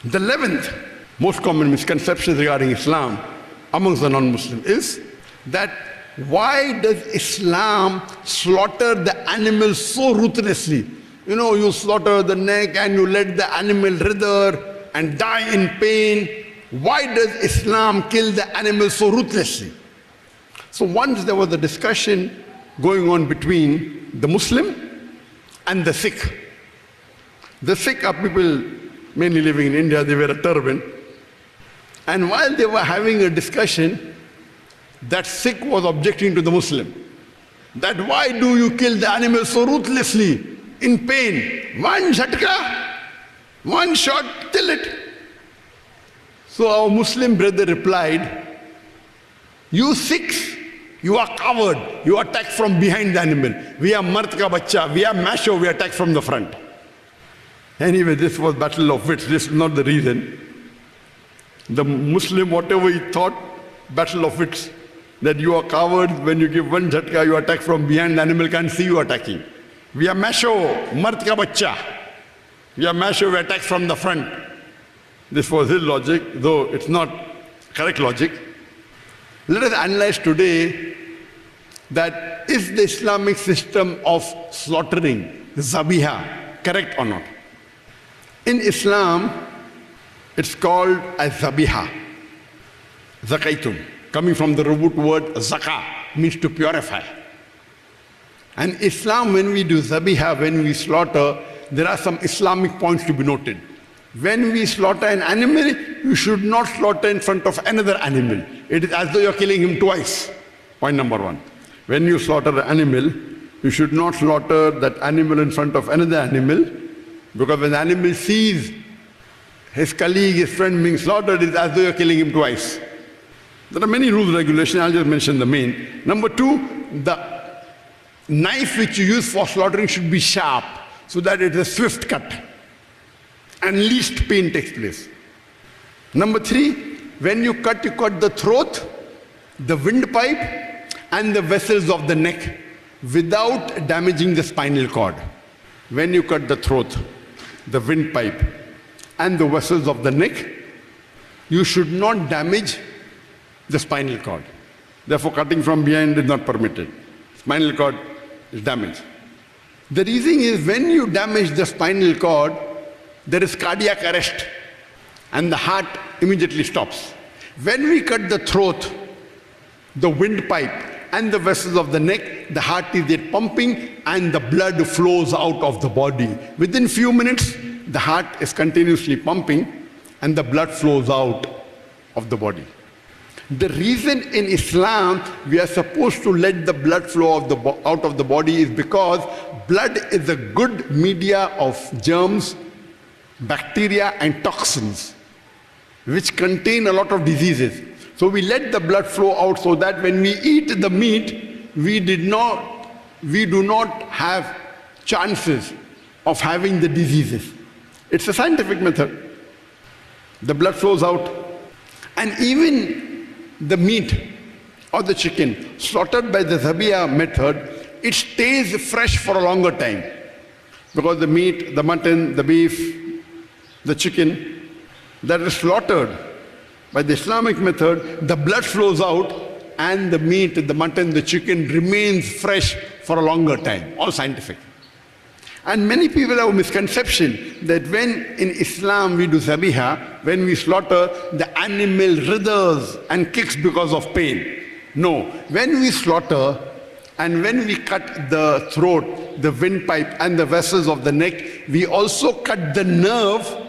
The 11th most common misconception regarding Islam amongst the non-Muslims is that why does Islam slaughter the animal so ruthlessly? You know, you slaughter the neck and you let the animal writher and die in pain. Why does Islam kill the animal so ruthlessly? So once there was a discussion going on between the Muslim and the Sikh. The Sikh are people mainly living in India, they wear a turban. And while they were having a discussion, that Sikh was objecting to the Muslim. That why do you kill the animal so ruthlessly, in pain? One jhatka, one shot, kill it. So our Muslim brother replied, you Sikhs, you are coward, you attack from behind the animal. We are mard ka bachcha, we are macho, we attack from the front. Anyway, this was battle of wits, this is not the reason. The Muslim, whatever he thought, battle of wits, that you are cowards, when you give one jhatka, you attack from behind, the animal can't see you attacking. We are macho, mard ka bachcha. We are macho, we attack from the front. This was his logic, though it's not correct logic. Let us analyze today that is the Islamic system of slaughtering, zabiha, correct or not? In Islam, it's called a zabiha, zakaitum, coming from the root word zakah, means to purify. And Islam, when we do zabiha, when we slaughter, there are some Islamic points to be noted. When we slaughter an animal, you should not slaughter in front of another animal. It is as though you're killing him twice. Point number one. When you slaughter an animal, you should not slaughter that animal in front of another animal, because when the animal sees his colleague, his friend being slaughtered, it is as though you're killing him twice. There are many rules and regulations, I'll just mention the main. Number two, the knife which you use for slaughtering should be sharp, so that it is a swift cut and least pain takes place. Number three, when you cut the throat, the windpipe and the vessels of the neck without damaging the spinal cord. When you cut the throat, the windpipe and the vessels of the neck, you should not damage the spinal cord. Therefore, cutting from behind is not permitted. Spinal cord is damaged. The reason is when you damage the spinal cord, there is cardiac arrest and the heart immediately stops. When we cut the throat, the windpipe and the vessels of the neck, the heart is yet pumping and the blood flows out of the body. Within few minutes, the heart is continuously pumping and the blood flows out of the body. The reason in Islam we are supposed to let the blood flow out of the body is because blood is a good media of germs, bacteria and toxins which contain a lot of diseases. So we let the blood flow out so that when we eat the meat, we do not have chances of having the diseases. It's a scientific method. The blood flows out. And even the meat or the chicken slaughtered by the zabiya method, it stays fresh for a longer time. Because the meat, the mutton, the beef, the chicken that is slaughtered by the Islamic method, the blood flows out and the meat, the mutton, the chicken remains fresh for a longer time. All scientific. And many people have a misconception that when in Islam we do zabiha, when we slaughter, the animal writhers and kicks because of pain. No. When we slaughter and when we cut the throat, the windpipe and the vessels of the neck, we also cut the nerve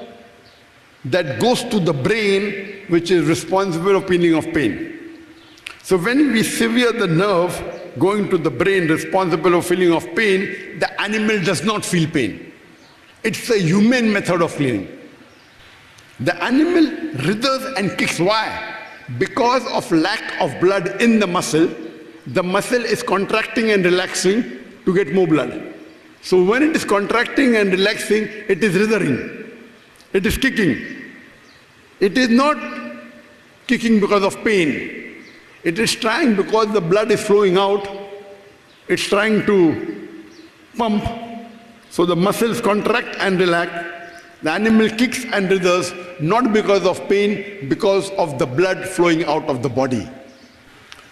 that goes to the brain, which is responsible for feeling of pain. So when we sever the nerve going to the brain responsible for feeling of pain, the animal does not feel pain. It's a humane method of cleaning. The animal writhers and kicks. Why? Because of lack of blood in the muscle is contracting and relaxing to get more blood. So when it is contracting and relaxing, it is writhing. It is kicking. It is not kicking because of pain. It is trying because the blood is flowing out. It's trying to pump. So the muscles contract and relax The animal kicks and writhers not because of pain, because of the blood flowing out of the body.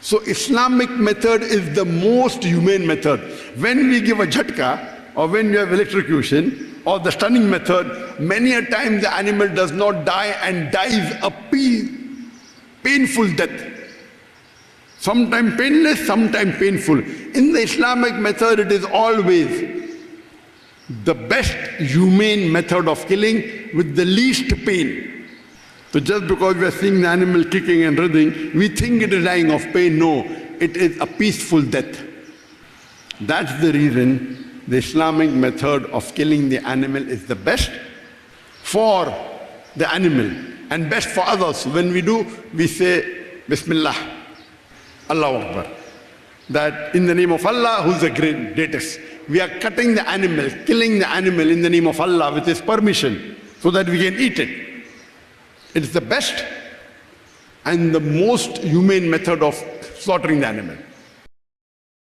So Islamic method is the most humane method. When we give a jhatka, or when you have electrocution, or the stunning method, many a time the animal does not die and dies a painful death. Sometimes painless, sometimes painful. In the Islamic method, it is always the best humane method of killing with the least pain. So just because we are seeing the animal kicking and writhing, we think it is dying of pain. No, it is a peaceful death. That's the reason the Islamic method of killing the animal is the best for the animal and best for others. When we do, we say Bismillah, Allahu Akbar. That in the name of Allah, who's the greatest. We are cutting the animal, killing the animal in the name of Allah with His permission so that we can eat it. It's the best and the most humane method of slaughtering the animal.